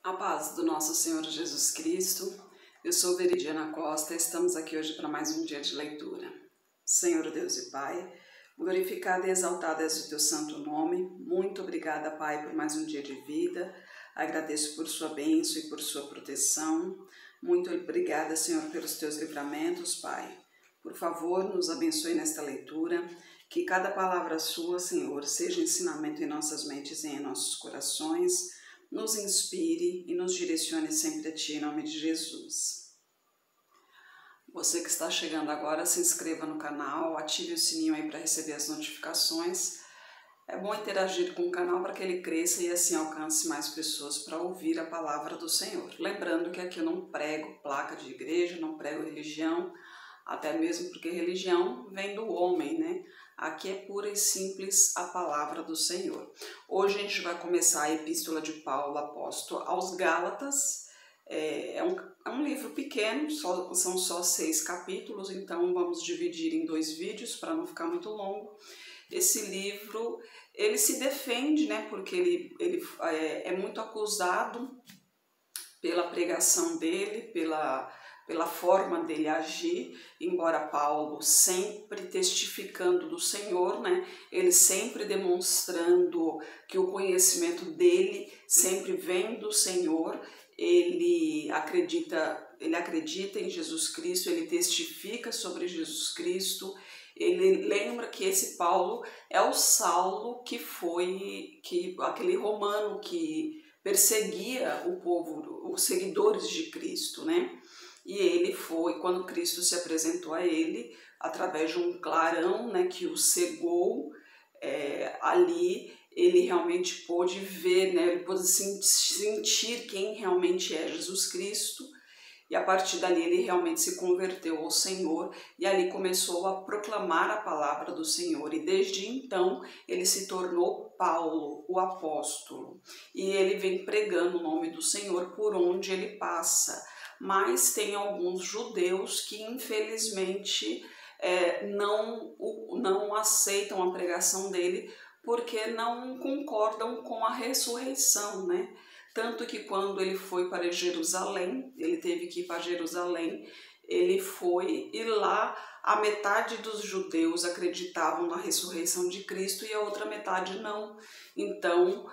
A paz do nosso Senhor Jesus Cristo. Eu sou Veridiana Costa, estamos aqui hoje para mais um dia de leitura. Senhor Deus e Pai, glorificado e exaltado és o teu santo nome. Muito obrigada, Pai, por mais um dia de vida. Agradeço por sua bênção e por sua proteção. Muito obrigada, Senhor, pelos teus livramentos, Pai. Por favor, nos abençoe nesta leitura. Que cada palavra sua, Senhor, seja ensinamento em nossas mentes e em nossos corações. Nos inspire e nos direcione sempre a Ti, em nome de Jesus. Você que está chegando agora, se inscreva no canal, ative o sininho aí para receber as notificações. É bom interagir com o canal para que ele cresça e assim alcance mais pessoas para ouvir a palavra do Senhor. Lembrando que aqui eu não prego placa de igreja, não prego religião, até mesmo porque religião vem do homem, né? Aqui é pura e simples a palavra do Senhor. Hoje a gente vai começar a Epístola de Paulo, apóstolo aos Gálatas. É um livro pequeno, são só 6 capítulos, então vamos dividir em 2 vídeos para não ficar muito longo. Esse livro, ele se defende, né? Porque ele é muito acusado pela pregação dele, pela forma dele agir, embora Paulo sempre testificando do Senhor, né? Ele sempre demonstrando que o conhecimento dele sempre vem do Senhor, ele acredita em Jesus Cristo, ele testifica sobre Jesus Cristo, ele lembra que esse Paulo é o Saulo aquele romano que perseguia o povo, os seguidores de Cristo, né? E ele foi, quando Cristo se apresentou a ele, através de um clarão, né, que o cegou, ali ele realmente pôde ver, né, ele pôde sentir quem realmente é Jesus Cristo, e a partir dali ele realmente se converteu ao Senhor, e ali começou a proclamar a palavra do Senhor, e desde então ele se tornou Paulo, o apóstolo, e ele vem pregando o nome do Senhor por onde ele passa. Mas tem alguns judeus que infelizmente não aceitam a pregação dele porque não concordam com a ressurreição, né? Tanto que quando ele foi para Jerusalém, ele teve que ir para Jerusalém, ele foi e lá a metade dos judeus acreditavam na ressurreição de Cristo e a outra metade não. Então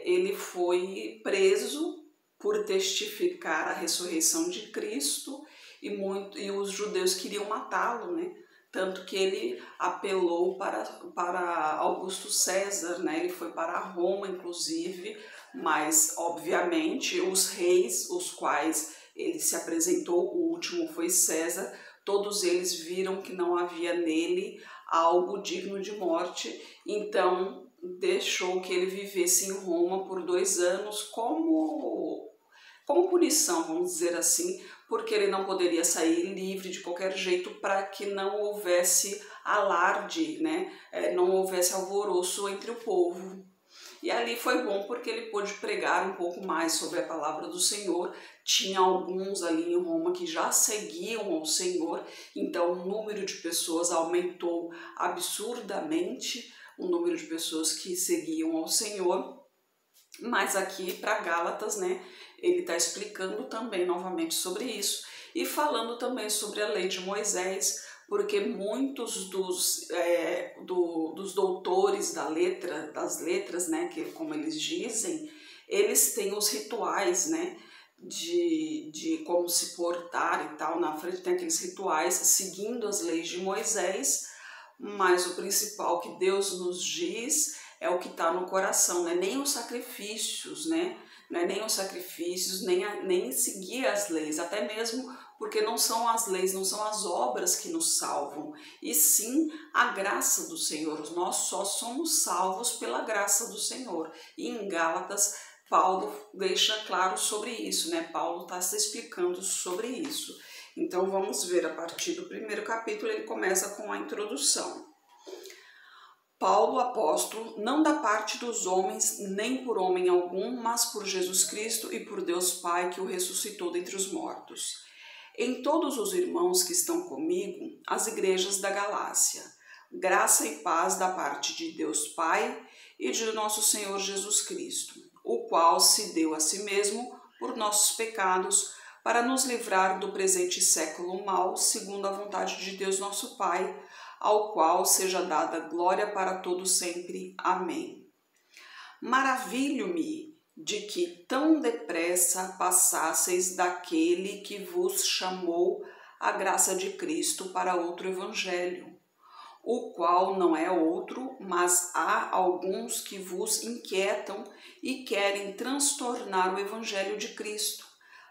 ele foi preso por testificar a ressurreição de Cristo e os judeus queriam matá-lo, né? Tanto que ele apelou para Augusto César, né? Ele foi para Roma, inclusive, mas, obviamente, os reis, os quais ele se apresentou, o último foi César, todos eles viram que não havia nele algo digno de morte, então deixou que ele vivesse em Roma por 2 anos como punição, vamos dizer assim, porque ele não poderia sair livre de qualquer jeito para que não houvesse alarde, né? Não houvesse alvoroço entre o povo. E ali foi bom porque ele pôde pregar um pouco mais sobre a palavra do Senhor. Tinha alguns ali em Roma que já seguiam ao Senhor, então o número de pessoas aumentou absurdamente, o número de pessoas que seguiam ao Senhor. Mas aqui para Gálatas, né, ele está explicando também novamente sobre isso e falando também sobre a lei de Moisés, porque muitos dos doutores das letras, né, que como eles dizem, eles têm os rituais, né, de como se portar e tal. Na frente tem aqueles rituais seguindo as leis de Moisés, mas o principal que Deus nos diz é o que está no coração, né? Nem os sacrifícios, né? Não é nem os sacrifícios, nem seguir as leis, até mesmo porque não são as leis, não são as obras que nos salvam, e sim a graça do Senhor. Nós só somos salvos pela graça do Senhor. E em Gálatas, Paulo deixa claro sobre isso, né? Paulo está se explicando sobre isso. Então vamos ver a partir do 1º capítulo, ele começa com a introdução. Paulo, apóstolo, não da parte dos homens, nem por homem algum, mas por Jesus Cristo e por Deus Pai, que o ressuscitou dentre os mortos. Em todos os irmãos que estão comigo, as igrejas da Galácia, graça e paz da parte de Deus Pai e de nosso Senhor Jesus Cristo, o qual se deu a si mesmo por nossos pecados, para nos livrar do presente século mau, segundo a vontade de Deus nosso Pai, ao qual seja dada glória para todos sempre. Amém. Maravilho-me de que tão depressa passasseis daquele que vos chamou a graça de Cristo para outro evangelho, o qual não é outro, mas há alguns que vos inquietam e querem transtornar o evangelho de Cristo.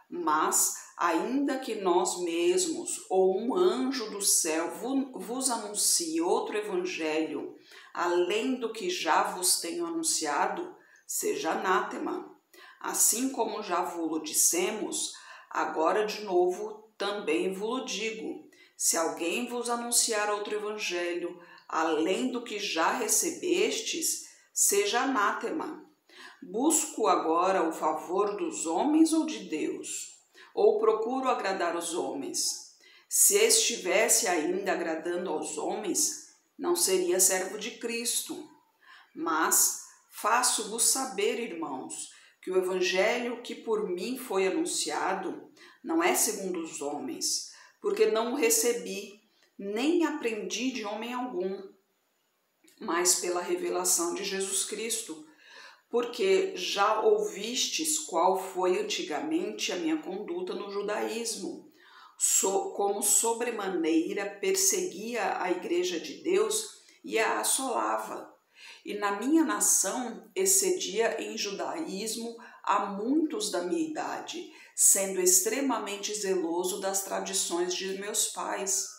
Mas, ainda que nós mesmos ou um anjo do céu vos anuncie outro evangelho, além do que já vos tenho anunciado, seja anátema. Assim como já vos dissemos, agora de novo também vos digo: se alguém vos anunciar outro evangelho, além do que já recebestes, seja anátema. Busco agora o favor dos homens ou de Deus? Ou procuro agradar os homens? Se estivesse ainda agradando aos homens, não seria servo de Cristo. Mas faço-vos saber, irmãos, que o evangelho que por mim foi anunciado não é segundo os homens, porque não o recebi, nem aprendi de homem algum, mas pela revelação de Jesus Cristo, porque já ouvistes qual foi antigamente a minha conduta no judaísmo, como sobremaneira perseguia a igreja de Deus e a assolava. E na minha nação excedia em judaísmo a muitos da minha idade, sendo extremamente zeloso das tradições de meus pais.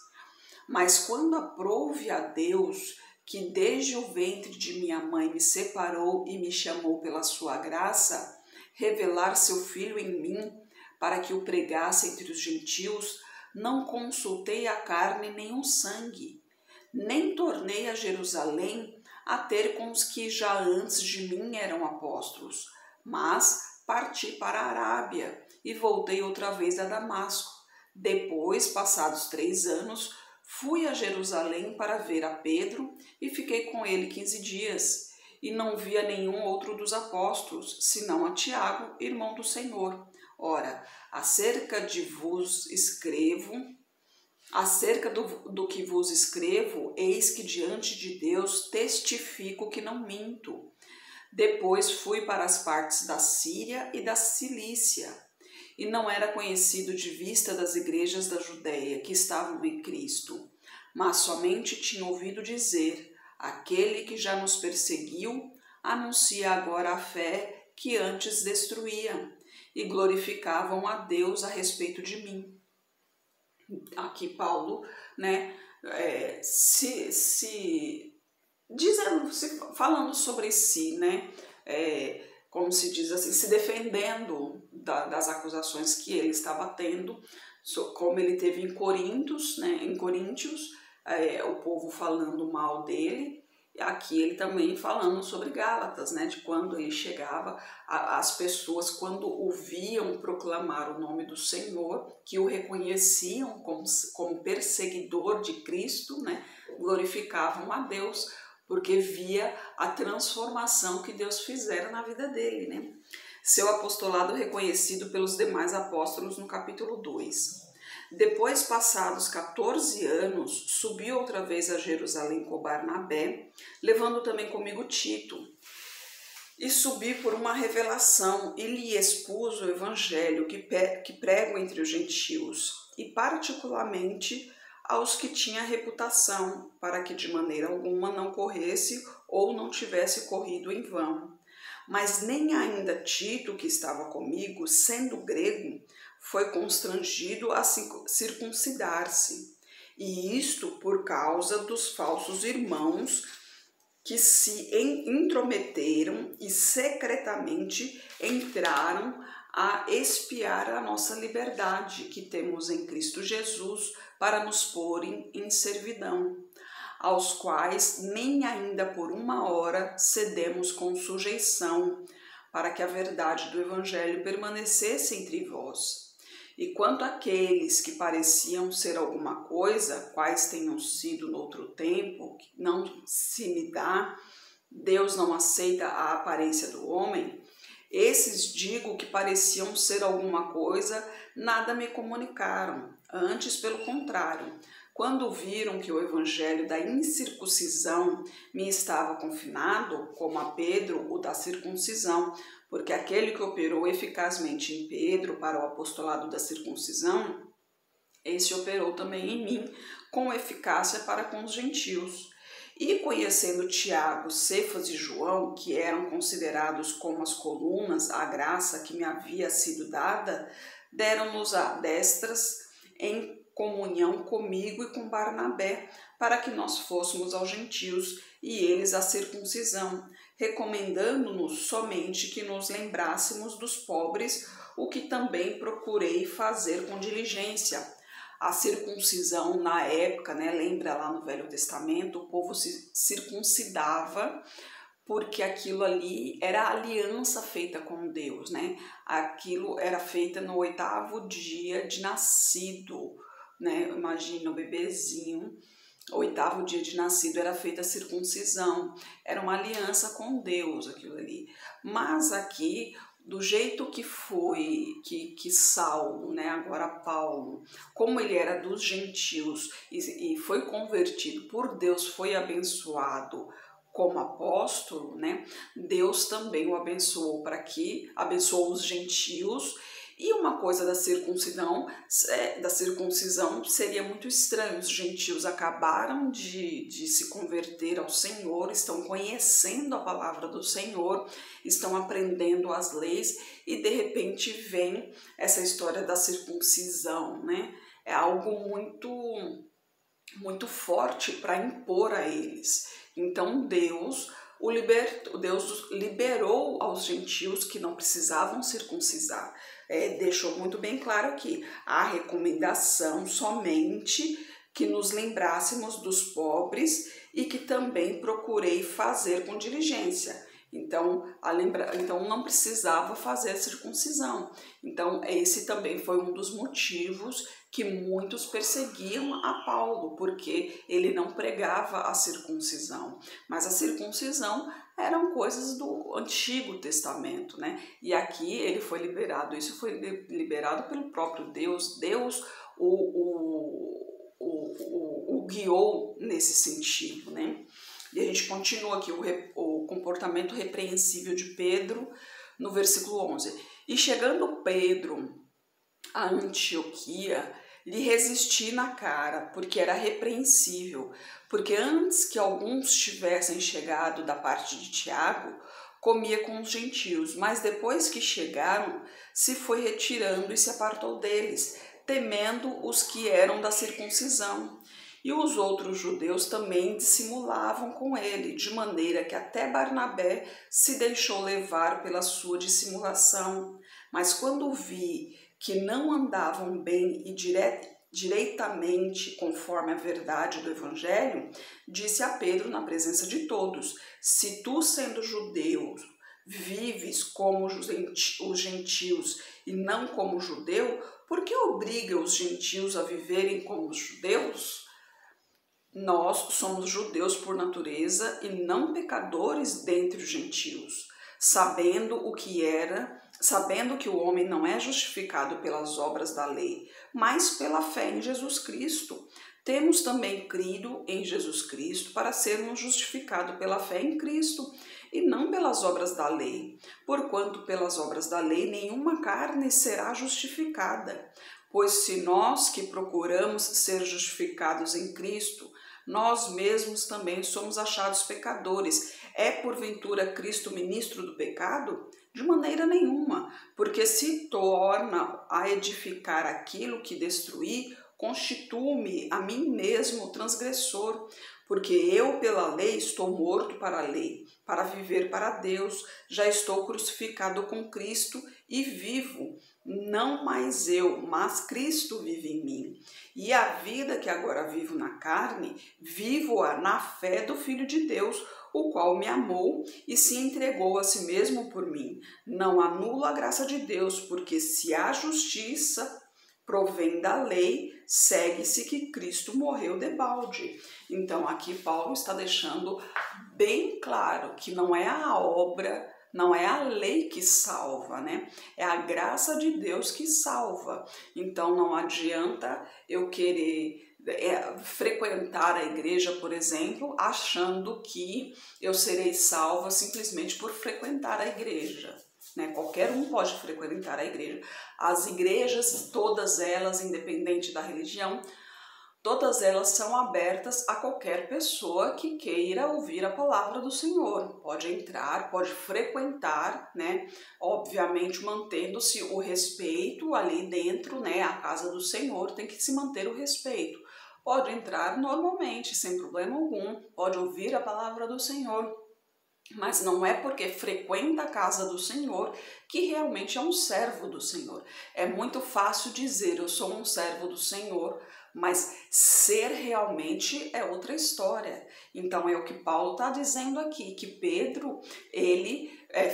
Mas quando aprouve a Deus, que desde o ventre de minha mãe me separou e me chamou pela sua graça, revelar seu Filho em mim, para que o pregasse entre os gentios, não consultei a carne nem o sangue, nem tornei a Jerusalém a ter com os que já antes de mim eram apóstolos, mas parti para a Arábia e voltei outra vez a Damasco. Depois, passados 3 anos, fui a Jerusalém para ver a Pedro e fiquei com ele 15 dias, e não via nenhum outro dos apóstolos, senão a Tiago, irmão do Senhor. Ora, acerca do que vos escrevo, eis que diante de Deus testifico que não minto. Depois fui para as partes da Síria e da Cilícia, e não era conhecido de vista das igrejas da Judéia que estavam em Cristo, mas somente tinha ouvido dizer: aquele que já nos perseguiu anuncia agora a fé que antes destruía, e glorificavam a Deus a respeito de mim. Aqui Paulo, falando sobre si, como se diz assim, se defendendo das acusações que ele estava tendo, como ele teve em Coríntios, o povo falando mal dele. Aqui ele também falando sobre Gálatas, de quando ele chegava, as pessoas, quando o viam proclamar o nome do Senhor, que o reconheciam como perseguidor de Cristo, glorificavam a Deus, porque via a transformação que Deus fizera na vida dele. Seu apostolado reconhecido pelos demais apóstolos no capítulo 2. Depois, passados 14 anos, subi outra vez a Jerusalém com Barnabé, levando também comigo Tito. E subi por uma revelação e lhe expus o evangelho que prego entre os gentios, e particularmente aos que tinha reputação, para que de maneira alguma não corresse ou não tivesse corrido em vão. Mas nem ainda Tito, que estava comigo, sendo grego, foi constrangido a circuncidar-se, e isto por causa dos falsos irmãos que se intrometeram e secretamente entraram a espiar a nossa liberdade que temos em Cristo Jesus para nos porem em servidão, aos quais nem ainda por uma hora cedemos com sujeição, para que a verdade do Evangelho permanecesse entre vós. E quanto àqueles que pareciam ser alguma coisa, quais tenham sido noutro tempo, que não se me dá, Deus não aceita a aparência do homem, Esses, digo, que pareciam ser alguma coisa, nada me comunicaram, antes pelo contrário. Quando viram que o evangelho da incircuncisão me estava confinado, como a Pedro o da circuncisão, porque aquele que operou eficazmente em Pedro para o apostolado da circuncisão, esse operou também em mim com eficácia para com os gentios. E conhecendo Tiago, Cefas e João, que eram considerados como as colunas, a graça que me havia sido dada, deram-nos a destras em comunhão comigo e com Barnabé, para que nós fôssemos aos gentios e eles à circuncisão, recomendando-nos somente que nos lembrássemos dos pobres, o que também procurei fazer com diligência. A circuncisão na época, lembra lá no Velho Testamento, o povo se circuncidava porque aquilo ali era a aliança feita com Deus, Aquilo era feita no 8º dia de nascido, Imagina o bebezinho, 8º dia de nascido era feita a circuncisão, era uma aliança com Deus aquilo ali. Mas aqui, do jeito que foi, que Saulo, agora Paulo, como ele era dos gentios e foi convertido por Deus, foi abençoado como apóstolo, Deus também o abençoou abençoou os gentios. E uma coisa da circuncisão seria muito estranho. Os gentios acabaram de se converter ao Senhor, estão conhecendo a palavra do Senhor, estão aprendendo as leis e de repente vem essa história da circuncisão, É algo muito forte para impor a eles. Então Deus liberou aos gentios que não precisavam circuncisar. Deixou muito bem claro aqui a recomendação somente que nos lembrássemos dos pobres e que também procurei fazer com diligência. Então não precisava fazer a circuncisão. Então esse também foi um dos motivos que muitos perseguiam a Paulo, porque ele não pregava a circuncisão. Mas a circuncisão eram coisas do Antigo Testamento, E aqui ele foi liberado, isso foi liberado pelo próprio Deus. Deus o guiou nesse sentido, E a gente continua aqui o comportamento repreensível de Pedro no versículo 11. E chegando Pedro a Antioquia, lhe resisti na cara, porque era repreensível, porque antes que alguns tivessem chegado da parte de Tiago, comia com os gentios, mas depois que chegaram, se foi retirando e se apartou deles, temendo os que eram da circuncisão. E os outros judeus também dissimulavam com ele, de maneira que até Barnabé se deixou levar pela sua dissimulação. Mas quando vi que não andavam bem e direitamente conforme a verdade do Evangelho, disse a Pedro na presença de todos: se tu, sendo judeu, vives como os gentios e não como judeu, por que obriga os gentios a viverem como os judeus? Nós somos judeus por natureza e não pecadores dentre os gentios, sabendo que o homem não é justificado pelas obras da lei, mas pela fé em Jesus Cristo. Temos também crido em Jesus Cristo para sermos justificados pela fé em Cristo e não pelas obras da lei, porquanto pelas obras da lei nenhuma carne será justificada. Pois se nós que procuramos ser justificados em Cristo, nós mesmos também somos achados pecadores, é porventura Cristo ministro do pecado? De maneira nenhuma, porque se torna a edificar aquilo que destruí, constituo-me a mim mesmo transgressor, porque eu pela lei estou morto para a lei, para viver para Deus, já estou crucificado com Cristo e vivo, não mais eu, mas Cristo vive em mim. E a vida que agora vivo na carne, vivo-a na fé do Filho de Deus, o qual me amou e se entregou a si mesmo por mim. Não anulo a graça de Deus, porque se a justiça provém da lei, segue-se que Cristo morreu debalde. Então aqui Paulo está deixando bem claro que não é a obra, Não é a lei que salva, né? É a graça de Deus que salva. Então não adianta eu querer frequentar a igreja, por exemplo, achando que eu serei salva simplesmente por frequentar a igreja. Né? Qualquer um pode frequentar a igreja. As igrejas, todas elas, independente da religião, todas elas são abertas a qualquer pessoa que queira ouvir a palavra do Senhor. Pode entrar, pode frequentar, né? Obviamente mantendo-se o respeito ali dentro, né? A casa do Senhor tem que se manter o respeito. Pode entrar normalmente, sem problema algum, pode ouvir a palavra do Senhor. Mas não é porque frequenta a casa do Senhor que realmente é um servo do Senhor. É muito fácil dizer eu sou um servo do Senhor, mas ser realmente é outra história. Então é o que Paulo está dizendo aqui, que Pedro, ele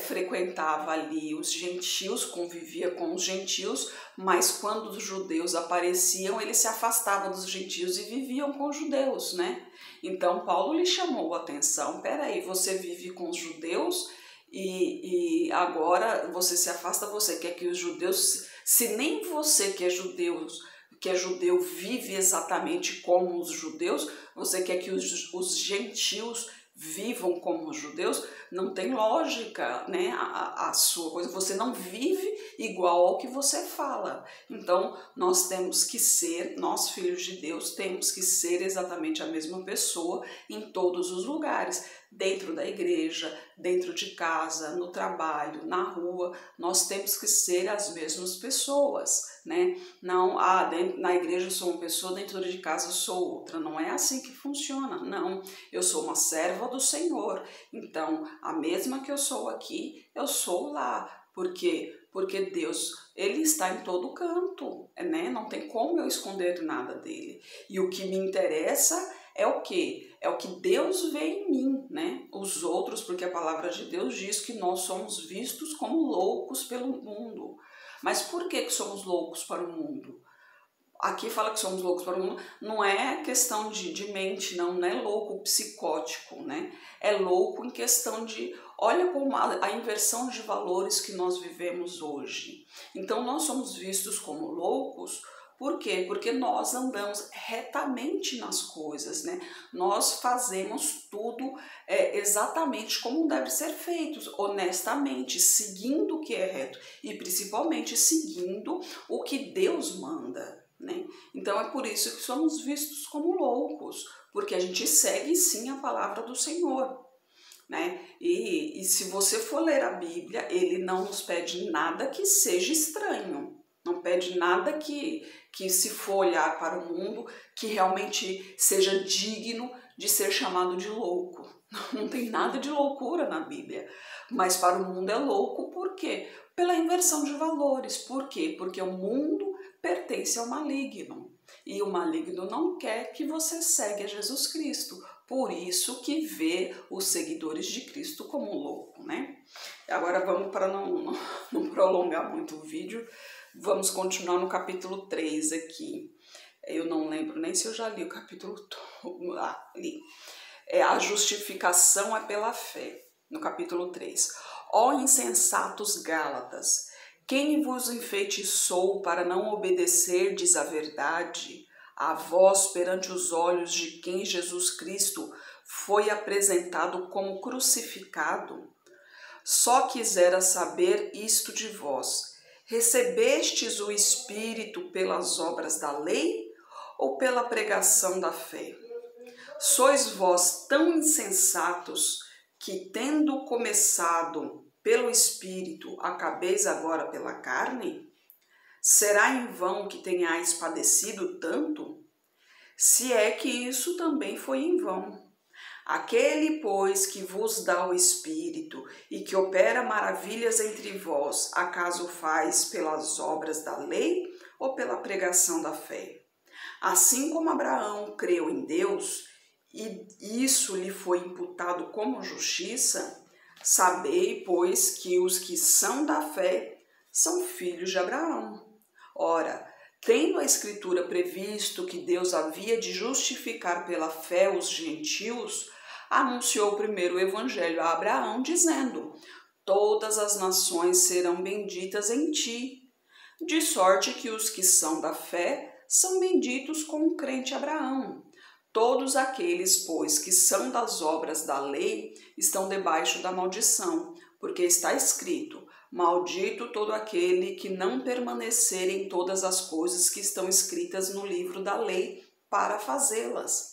frequentava ali os gentios, convivia com os gentios, mas quando os judeus apareciam, ele se afastava dos gentios e viviam com os judeus, né? Então Paulo lhe chamou a atenção, peraí, você vive com os judeus e agora você se afasta, você quer que os judeus, se nem você que é judeu vive exatamente como os judeus, você quer que os gentios vivam como os judeus, não tem lógica, né? A sua coisa, você não vive igual ao que você fala. Então, nós temos que ser, nós filhos de Deus, temos que ser exatamente a mesma pessoa em todos os lugares, dentro da igreja, dentro de casa, no trabalho, na rua, nós temos que ser as mesmas pessoas, né? Não, na igreja eu sou uma pessoa, dentro de casa eu sou outra. Não é assim que funciona, não. Eu sou uma serva do Senhor, então a mesma que eu sou aqui, eu sou lá. Por quê? Porque Deus, Ele está em todo canto, né? Não tem como eu esconder nada dele. E o que me interessa é o quê? É o que Deus vê em mim, né? Os outros, porque a palavra de Deus diz que nós somos vistos como loucos pelo mundo. Mas por que somos loucos para o mundo? Aqui fala que somos loucos para o mundo, não é questão de mente, não é louco psicótico, né? É louco em questão de, olha como a inversão de valores que nós vivemos hoje. Então nós somos vistos como loucos, por quê? Porque nós andamos retamente nas coisas, né? Nós fazemos tudo exatamente como deve ser feito, honestamente, seguindo o que é reto e principalmente seguindo o que Deus manda. Né? Então é por isso que somos vistos como loucos, porque a gente segue sim a palavra do Senhor, né? E se você for ler a Bíblia, ele não nos pede nada que seja estranho, não pede nada que se for olhar para o mundo, que realmente seja digno de ser chamado de louco. Não tem nada de loucura na Bíblia, mas para o mundo é louco, por quê? Pela inversão de valores. Por quê? Porque o mundo pertence ao maligno, e o maligno não quer que você segue a Jesus Cristo, por isso que vê os seguidores de Cristo como louco, né? Agora vamos, para não prolongar muito o vídeo, vamos continuar no capítulo 3 aqui. Eu não lembro nem se eu já li o capítulo todo, li. A justificação é pela fé, no capítulo 3. Ó insensatos Gálatas, quem vos enfeitiçou para não obedecerdes à verdade, a vós perante os olhos de quem Jesus Cristo foi apresentado como crucificado? Só quisera saber isto de vós: recebestes o Espírito pelas obras da lei ou pela pregação da fé? Sois vós tão insensatos que, tendo começado pelo Espírito, acabeis agora pela carne? Será em vão que tenhais padecido tanto? Se é que isso também foi em vão. Aquele, pois, que vos dá o Espírito e que opera maravilhas entre vós, acaso faz pelas obras da lei ou pela pregação da fé? Assim como Abraão creu em Deus, e isso lhe foi imputado como justiça, sabei, pois, que os que são da fé são filhos de Abraão. Ora, tendo a Escritura previsto que Deus havia de justificar pela fé os gentios, anunciou primeiro o Evangelho a Abraão, dizendo: todas as nações serão benditas em ti, de sorte que os que são da fé são benditos com o crente Abraão. Todos aqueles, pois, que são das obras da lei, estão debaixo da maldição, porque está escrito: maldito todo aquele que não permanecer em todas as coisas que estão escritas no livro da lei para fazê-las.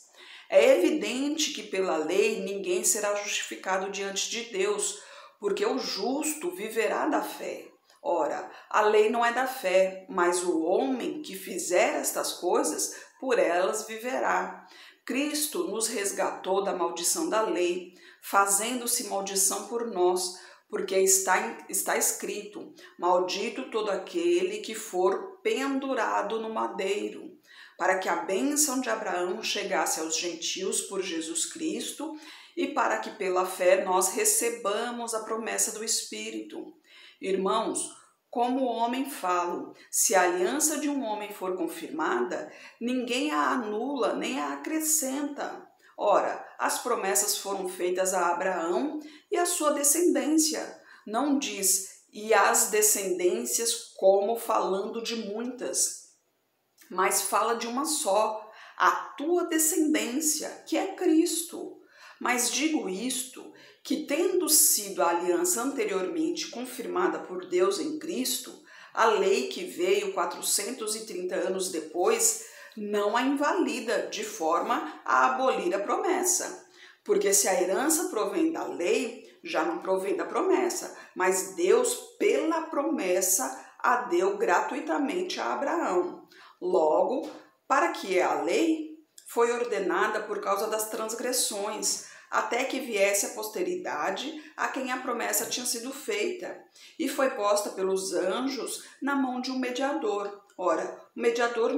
É evidente que pela lei ninguém será justificado diante de Deus, porque o justo viverá da fé. Ora, a lei não é da fé, mas o homem que fizer estas coisas, por elas viverá. Cristo nos resgatou da maldição da lei, fazendo-se maldição por nós, porque está escrito: maldito todo aquele que for pendurado no madeiro, para que a bênção de Abraão chegasse aos gentios por Jesus Cristo e para que pela fé nós recebamos a promessa do Espírito. Irmãos, como homem falo, se a aliança de um homem for confirmada, ninguém a anula nem a acrescenta. Ora, as promessas foram feitas a Abraão e a sua descendência. Não diz e as descendências como falando de muitas, mas fala de uma só, a tua descendência, que é Cristo. Mas digo isto, que tendo sido a aliança anteriormente confirmada por Deus em Cristo, a lei que veio 430 anos depois não a invalida de forma a abolir a promessa. Porque se a herança provém da lei, já não provém da promessa, mas Deus, pela promessa, a deu gratuitamente a Abraão. Logo, para que a lei foi ordenada por causa das transgressões, até que viesse a posteridade a quem a promessa tinha sido feita, e foi posta pelos anjos na mão de um mediador. Ora, o mediador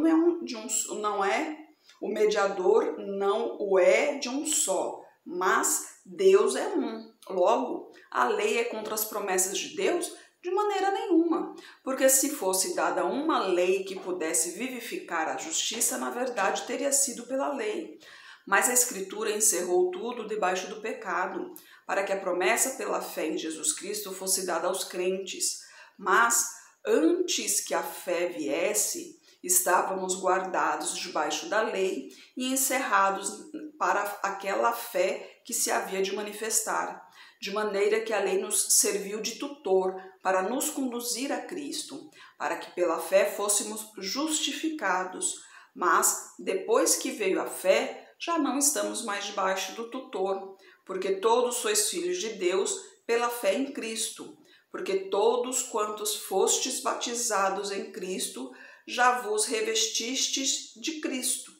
o mediador não o é de um só, mas Deus é um. Logo, a lei é contra as promessas de Deus? De maneira nenhuma, porque se fosse dada uma lei que pudesse vivificar a justiça, na verdade teria sido pela lei. Mas a Escritura encerrou tudo debaixo do pecado, para que a promessa pela fé em Jesus Cristo fosse dada aos crentes. Mas, antes que a fé viesse, estávamos guardados debaixo da lei e encerrados para aquela fé que se havia de manifestar, de maneira que a lei nos serviu de tutor para nos conduzir a Cristo, para que pela fé fôssemos justificados. Mas, depois que veio a fé, já não estamos mais debaixo do tutor, porque todos sois filhos de Deus pela fé em Cristo, porque todos quantos fostes batizados em Cristo, já vos revestistes de Cristo.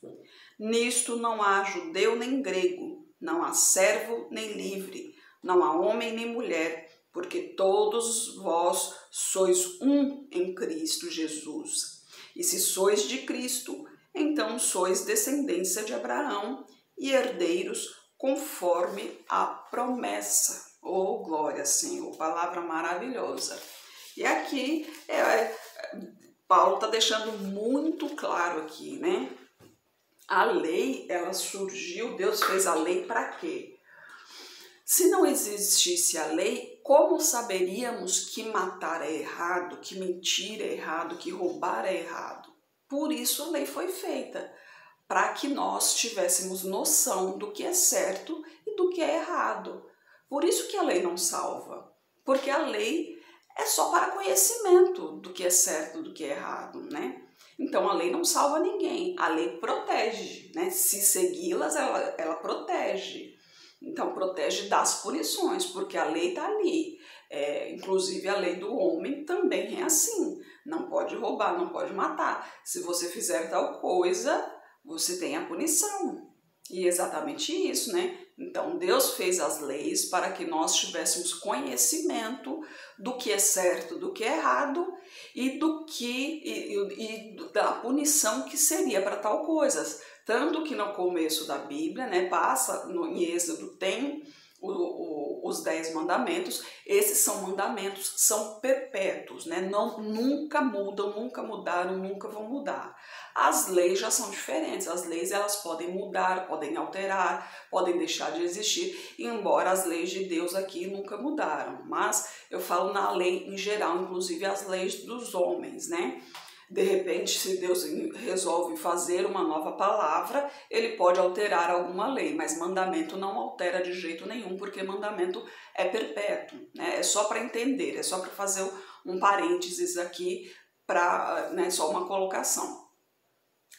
Nisto não há judeu nem grego, não há servo nem livre, não há homem nem mulher, porque todos vós sois um em Cristo Jesus. E se sois de Cristo, então sois descendência de Abraão e herdeiros conforme a promessa. Oh, glória, Senhor, palavra maravilhosa. E aqui, Paulo está deixando muito claro aqui, né? A lei, ela surgiu, Deus fez a lei para quê? Se não existisse a lei, como saberíamos que matar é errado, que mentir é errado, que roubar é errado? Por isso a lei foi feita, para que nós tivéssemos noção do que é certo e do que é errado. Por isso que a lei não salva, porque a lei é só para conhecimento do que é certo e do que é errado, né? Então a lei não salva ninguém, a lei protege, né? Se segui-las, ela protege. Então protege das punições, porque a lei está ali. Inclusive a lei do homem também é assim. Não pode roubar, não pode matar. Se você fizer tal coisa, você tem a punição. E é exatamente isso, né? Então Deus fez as leis para que nós tivéssemos conhecimento do que é certo, do que é errado e da punição que seria para tal coisa. Tanto que no começo da Bíblia, né, passa em Êxodo, tem o os 10 mandamentos, esses são mandamentos, são perpétuos, né? Nunca mudam, nunca mudaram, nunca vão mudar. As leis já são diferentes, as leis elas podem mudar, podem alterar, podem deixar de existir, embora as leis de Deus aqui nunca mudaram, mas eu falo na lei em geral, inclusive as leis dos homens, né? De repente, se Deus resolve fazer uma nova palavra, ele pode alterar alguma lei, mas mandamento não altera de jeito nenhum, porque mandamento é perpétuo, né? É só para entender, é só para fazer um parênteses aqui, né, só uma colocação.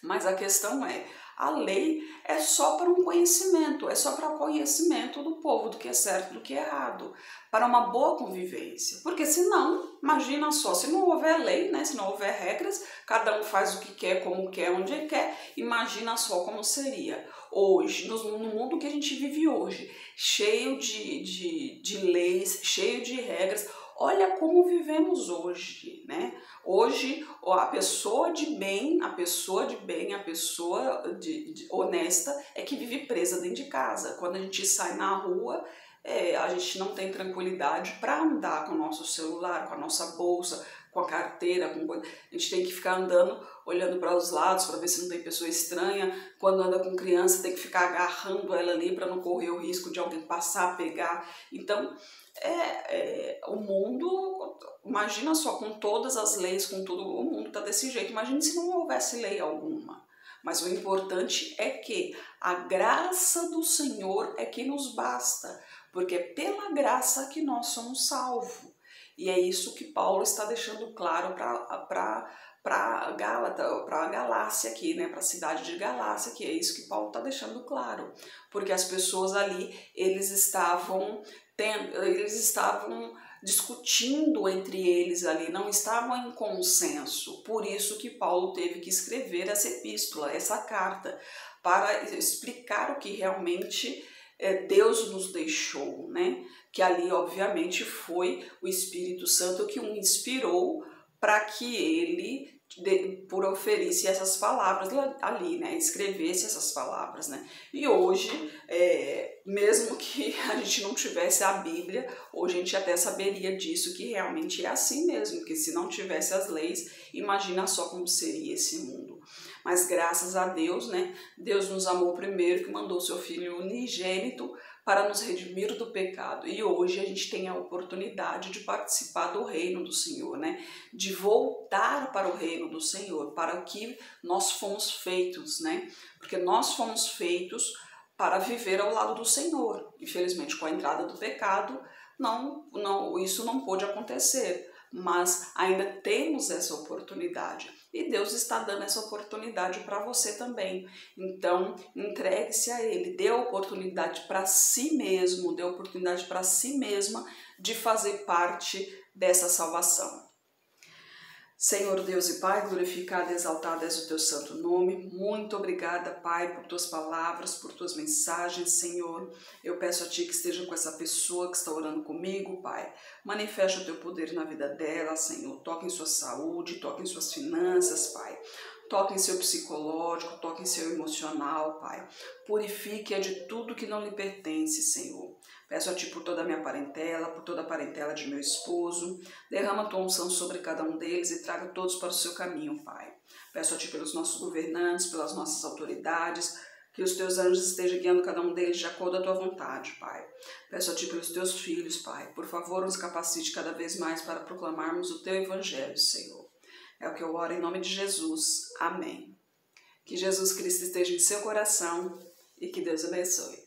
Mas a questão é, a lei é só para um conhecimento, é só para o conhecimento do povo, do que é certo e do que é errado, para uma boa convivência. Porque senão, imagina só, se não houver lei, né, se não houver regras, cada um faz o que quer, como quer, onde quer, imagina só como seria. Hoje, no mundo que a gente vive hoje, cheio de leis, cheio de regras, olha como vivemos hoje, né? Hoje, a pessoa de bem, a pessoa honesta é que vive presa dentro de casa. Quando a gente sai na rua, a gente não tem tranquilidade para andar com o nosso celular, com a nossa bolsa, com a carteira, a gente tem que ficar andando, olhando para os lados para ver se não tem pessoa estranha. Quando anda com criança, tem que ficar agarrando ela ali para não correr o risco de alguém passar, pegar. Então, o mundo, imagina só, com todas as leis, com tudo, o mundo está desse jeito. Imagina se não houvesse lei alguma. Mas o importante é que a graça do Senhor é que nos basta, porque é pela graça que nós somos salvos. E é isso que Paulo está deixando claro para a Galácia aqui, né, para a cidade de Galácia, que é isso que Paulo está deixando claro, porque as pessoas ali, eles estavam discutindo entre eles ali, não estavam em consenso, por isso que Paulo teve que escrever essa epístola, essa carta, para explicar o que realmente Deus nos deixou, né? Que ali obviamente foi o Espírito Santo que o inspirou para que ele proferisse essas palavras ali, né? Escrevesse essas palavras, né? E hoje, mesmo que a gente não tivesse a Bíblia, hoje a gente até saberia disso, que realmente é assim mesmo, que se não tivesse as leis, imagina só como seria esse mundo. Mas graças a Deus, né? Deus nos amou primeiro, que mandou seu Filho unigênito para nos redimir do pecado. E hoje a gente tem a oportunidade de participar do reino do Senhor, né? De voltar para o reino do Senhor, para o que nós fomos feitos, né? Porque nós fomos feitos para viver ao lado do Senhor. Infelizmente, com a entrada do pecado, isso não pôde acontecer. Mas ainda temos essa oportunidade e Deus está dando essa oportunidade para você também. Então, entregue-se a Ele, dê a oportunidade para si mesmo, dê a oportunidade para si mesma de fazer parte dessa salvação. Senhor Deus e Pai, glorificado e exaltado és o teu santo nome. Muito obrigada, Pai, por tuas palavras, por tuas mensagens, Senhor. Eu peço a Ti que esteja com essa pessoa que está orando comigo, Pai. Manifesta o teu poder na vida dela, Senhor. Toque em sua saúde, toque em suas finanças, Pai. Toque em seu psicológico, toque em seu emocional, Pai. Purifique-a de tudo que não lhe pertence, Senhor. Peço a Ti por toda a minha parentela, por toda a parentela de meu esposo. Derrama a Tua unção sobre cada um deles e traga todos para o seu caminho, Pai. Peço a Ti pelos nossos governantes, pelas nossas autoridades, que os Teus anjos estejam guiando cada um deles de acordo à Tua vontade, Pai. Peço a Ti pelos Teus filhos, Pai. Por favor, nos capacite cada vez mais para proclamarmos o Teu Evangelho, Senhor. É o que eu oro em nome de Jesus. Amém. Que Jesus Cristo esteja em seu coração e que Deus abençoe.